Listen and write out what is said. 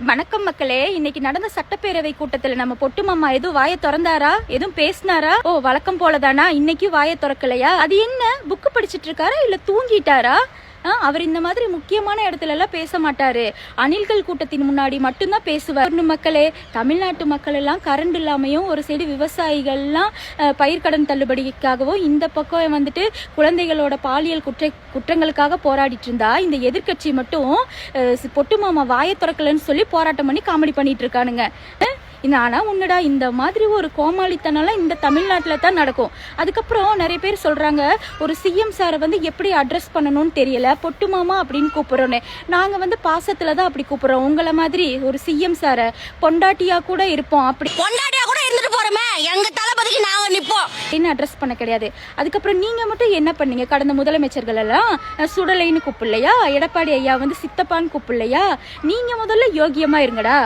வணக்கம் மக்களே. இன்னைக்கு நடந்த சட்டப்பேரவை கூட்டத்துல நம்ம பொட்டு மாமா எதுவும் வாயை திறந்தாரா, எதுவும் பேசினாரா? ஓ, வழக்கம் போலதானா? இன்னைக்கு வாயை திறக்கலையா? அது என்ன, புக்கு படிச்சிட்டு இருக்காரா இல்ல தூங்கிட்டாரா? அவர் இந்த மாதிரி முக்கியமான இடத்துல எல்லாம் பேச மாட்டாரு. அணில்கள் கூட்டத்தின் முன்னாடி மட்டும்தான் பேசுவார். மக்களே, தமிழ்நாட்டு மக்கள் எல்லாம் கரண்ட் இல்லாமையும், ஒரு சைடு விவசாயிகள்லாம் பயிர்க்கடன் தள்ளுபடிக்காகவும், இந்த பக்கம் வந்துட்டு குழந்தைகளோட பாலியல் குற்றங்களுக்காக போராடிட்டு இருந்தா, இந்த எதிர்கட்சி மட்டும் பொட்டு மாமா வாயை திறக்கலன்னு சொல்லி போராட்டம் பண்ணி காமெடி பண்ணிட்டு இருக்கானுங்க. ஆனா உன்னடா, இந்த மாதிரி ஒரு கோமாளித்தனம்லாம் இந்த தமிழ்நாட்டில் தான் நடக்கும். அதுக்கப்புறம் நிறைய பேர் சொல்றாங்க, ஒரு சிஎம் சாரை வந்து எப்படி அட்ரஸ் பண்ணணும்னு தெரியல, பொட்டு மாமா அப்படின்னு கூப்பிடுறோன்னு. நாங்க பாசத்துல தான் அப்படி கூப்பிடுறோம். உங்களை மாதிரி ஒரு சிஎம் சாரை பொண்டாட்டியா கூட இருப்போம், அப்படி பொண்டாட்டியா கூட இருந்துட்டு போறோமே, எங்க தளபதிக்கு நாங்க நிப்போம் என்ன அட்ரஸ் பண்ண கிடையாது. அதுக்கப்புறம் நீங்க மட்டும் என்ன பண்ணீங்க? கடந்த முதலமைச்சர்கள் எல்லாம் சுடலைன்னு கூப்பிடலையா? எடப்பாடி ஐயா சித்தப்பான்னு கூப்பிடலையா? நீங்க முதல்ல யோகியமா இருங்கடா.